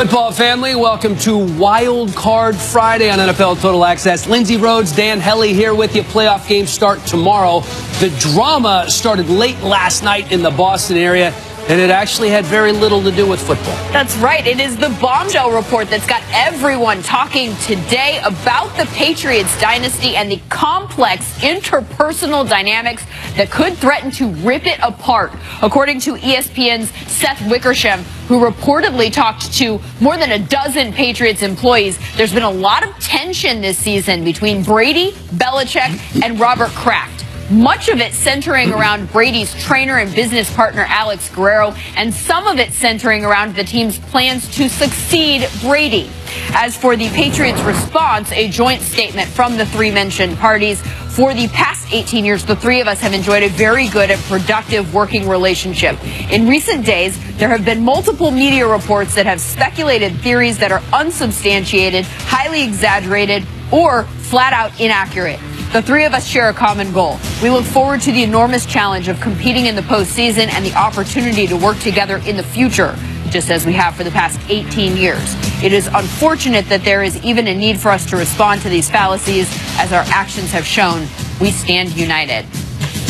Football family, welcome to Wild Card Friday on NFL Total Access. Lindsey Rhodes, Dan Hellie here with you. Playoff games start tomorrow. The drama started late last night in the Boston area, and it actually had very little to do with football. That's right. It is the bombshell report that's got everyone talking today about the Patriots dynasty and the complex interpersonal dynamics that could threaten to rip it apart. According to ESPN's Seth Wickersham, who reportedly talked to more than a dozen Patriots employees, there's been a lot of tension this season between Brady, Belichick, and Robert Kraft. Much of it centering around Brady's trainer and business partner, Alex Guerrero, and some of it centering around the team's plans to succeed Brady. As for the Patriots' response, a joint statement from the three mentioned parties. For the past 18 years, the three of us have enjoyed a very good and productive working relationship. In recent days, there have been multiple media reports that have speculated theories that are unsubstantiated, highly exaggerated, or flat out inaccurate. The three of us share a common goal. We look forward to the enormous challenge of competing in the postseason and the opportunity to work together in the future, just as we have for the past 18 years. It is unfortunate that there is even a need for us to respond to these fallacies. As our actions have shown, we stand united.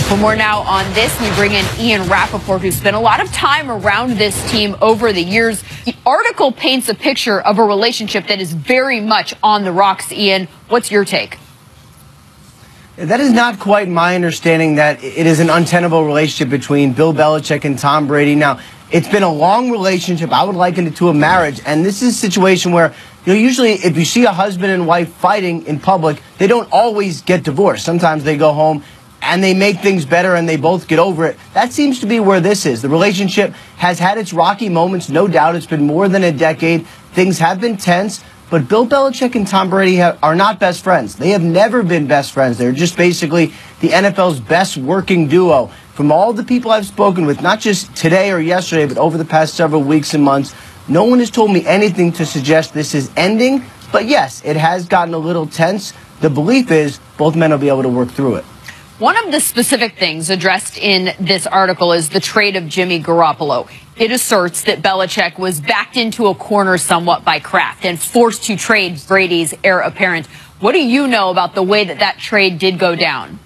For more now on this, we bring in Ian Rappaport, who spent a lot of time around this team over the years. The article paints a picture of a relationship that is very much on the rocks. Ian, what's your take? That is not quite my understanding, that it is an untenable relationship between Bill Belichick and Tom Brady. Now, it's been a long relationship. I would liken it to a marriage. And this is a situation where, usually if you see a husband and wife fighting in public, they don't always get divorced. Sometimes they go home and they make things better and they both get over it. That seems to be where this is. The relationship has had its rocky moments, no doubt. It's been more than a decade. Things have been tense. But Bill Belichick and Tom Brady are not best friends. They have never been best friends. They're just basically the NFL's best working duo. From all the people I've spoken with, not just today or yesterday, but over the past several weeks and months, no one has told me anything to suggest this is ending. But yes, it has gotten a little tense. The belief is both men will be able to work through it. One of the specific things addressed in this article is the trade of Jimmy Garoppolo. It asserts that Belichick was backed into a corner somewhat by Kraft and forced to trade Brady's heir apparent. What do you know about the way that trade did go down?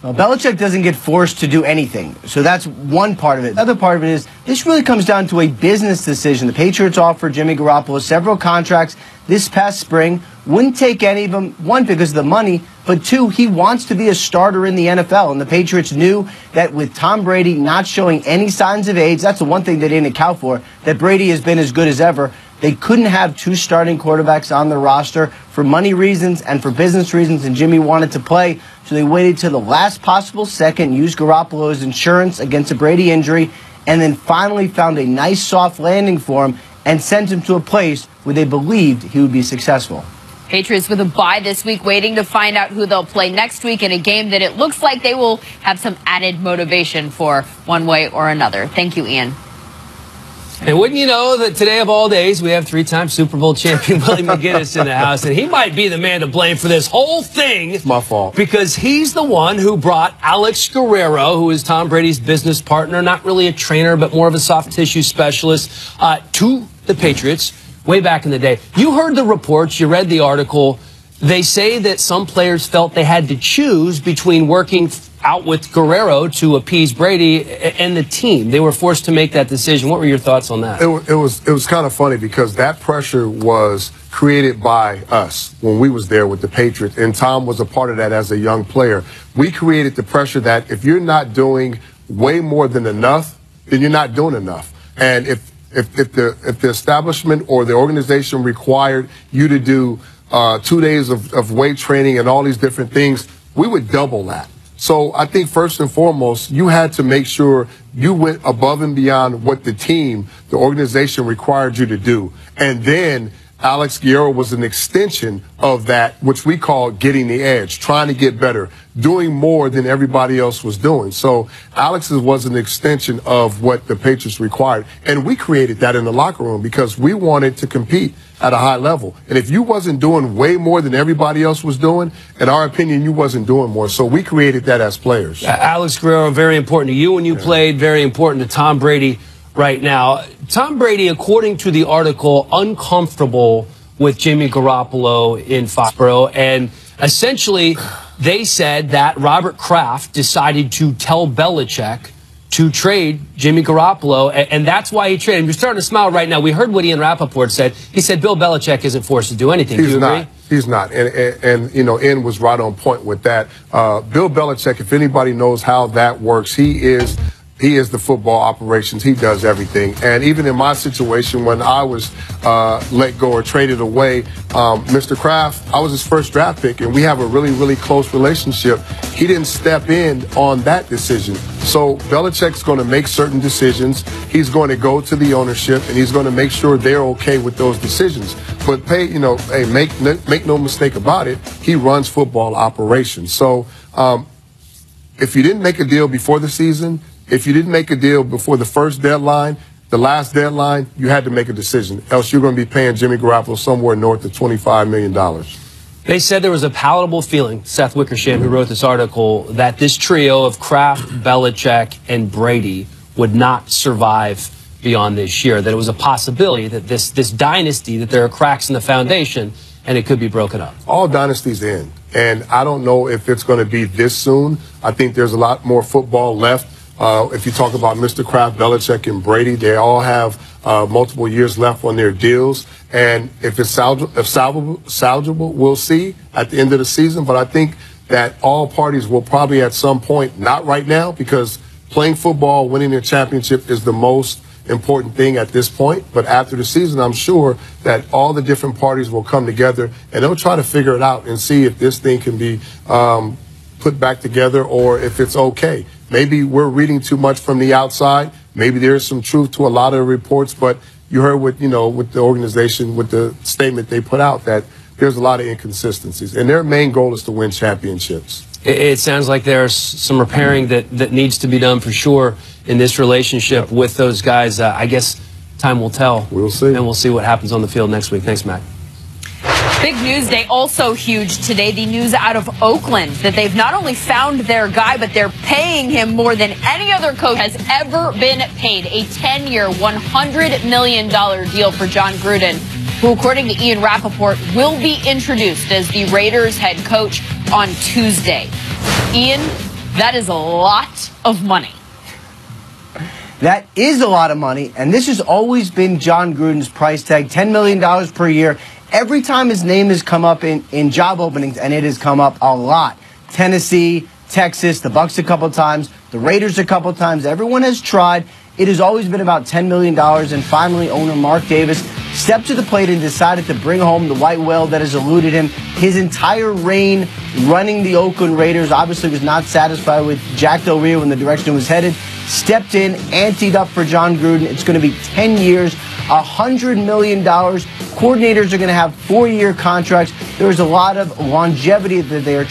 Well, Belichick doesn't get forced to do anything, so that's one part of it. The other part of it is this really comes down to a business decision. The Patriots offered Jimmy Garoppolo several contracts this past spring. Wouldn't take any of them, one, because of the money, but two, he wants to be a starter in the NFL. And the Patriots knew that with Tom Brady not showing any signs of age, that's the one thing they didn't account for, that Brady has been as good as ever. They couldn't have two starting quarterbacks on the roster for money reasons and for business reasons, and Jimmy wanted to play. So they waited to the last possible second, used Garoppolo as insurance against a Brady injury, and then finally found a nice soft landing for him and sent him to a place where they believed he would be successful. Patriots with a bye this week, waiting to find out who they'll play next week in a game that it looks like they will have some added motivation for one way or another. Thank you, Ian. And wouldn't you know that today of all days, we have three-time Super Bowl champion Willie McGinnis in the house, and he might be the man to blame for this whole thing. It's my fault. Because he's the one who brought Alex Guerrero, who is Tom Brady's business partner, not really a trainer, but more of a soft tissue specialist, to the Patriots way back in the day. You heard the reports, you read the article. They say that some players felt they had to choose between working out with Guerrero to appease Brady and the team. They were forced to make that decision. What were your thoughts on that? It was kind of funny because that pressure was created by us when we was there with the Patriots, and Tom was a part of that as a young player. We created the pressure that if you're not doing way more than enough, then you're not doing enough. And if the establishment or the organization required you to do 2 days of weight training and all these different things, we would double that. So I think first and foremost, you had to make sure you went above and beyond what the team, the organization required you to do. And then Alex Guerrero was an extension of that, which we call getting the edge, trying to get better, doing more than everybody else was doing. So Alex was an extension of what the Patriots required. And we created that in the locker room because we wanted to compete at a high level. And if you wasn't doing way more than everybody else was doing, in our opinion, you wasn't doing more. So we created that as players. Alex Guerrero, very important to you when you played, very important to Tom Brady right now. Tom Brady, according to the article, uncomfortable with Jimmy Garoppolo in Foxborough, and essentially they said that Robert Kraft decided to tell Belichick to trade Jimmy Garoppolo, and that's why he traded him. You're starting to smile right now. We heard what Ian Rappaport said. He said Bill Belichick isn't forced to do anything. Do you agree? He's not. And you know, Ian was right on point with that. Bill Belichick, if anybody knows how that works, he is the football operations. He does everything. And even in my situation, when I was let go or traded away, Mr. Kraft, I was his first draft pick, and we have a really, really close relationship. He didn't step in on that decision. So Belichick's going to make certain decisions. He's going to go to the ownership, and he's going to make sure they're okay with those decisions. But make no mistake about it, he runs football operations. So if you didn't make a deal before the season, if you didn't make a deal before the first deadline, the last deadline, you had to make a decision. Else you're going to be paying Jimmy Garoppolo somewhere north of $25 million. They said there was a palatable feeling, Seth Wickersham, who wrote this article, that this trio of Kraft, Belichick, and Brady would not survive beyond this year, that it was a possibility that this dynasty, that there are cracks in the foundation, and it could be broken up. All dynasties end, and I don't know if it's going to be this soon. I think there's a lot more football left. If you talk about Mr. Kraft, Belichick, and Brady, they all have multiple years left on their deals. And if it's salvageable, we'll see at the end of the season. But I think that all parties will probably at some point, not right now, because playing football, winning a championship is the most important thing at this point. But after the season, I'm sure that all the different parties will come together and they'll try to figure it out and see if this thing can be put back together or if it's okay. Maybe we're reading too much from the outside. Maybe there's some truth to a lot of the reports, but you heard with the organization, with the statement they put out, that there's a lot of inconsistencies. And their main goal is to win championships. It sounds like there's some repairing that needs to be done for sure in this relationship with those guys. I guess time will tell. We'll see. And we'll see what happens on the field next week. Thanks, Matt. Big news day, also huge today. The news out of Oakland that they've not only found their guy, but they're paying him more than any other coach has ever been paid. A 10-year, $100 million deal for John Gruden, who, according to Ian Rappaport, will be introduced as the Raiders head coach on Tuesday. Ian, that is a lot of money. That is a lot of money, and this has always been John Gruden's price tag, $10 million per year. Every time his name has come up in job openings, and it has come up a lot. Tennessee, Texas, the Bucs a couple times, the Raiders a couple times. Everyone has tried. It has always been about $10 million, and finally owner Mark Davis stepped to the plate and decided to bring home the white whale that has eluded him. His entire reign running the Oakland Raiders obviously was not satisfied with Jack Del Rio and the direction it was headed. Stepped in, anteed up for John Gruden. It's going to be 10 years, $100 million. Coordinators are going to have 4-year contracts. There's a lot of longevity that they are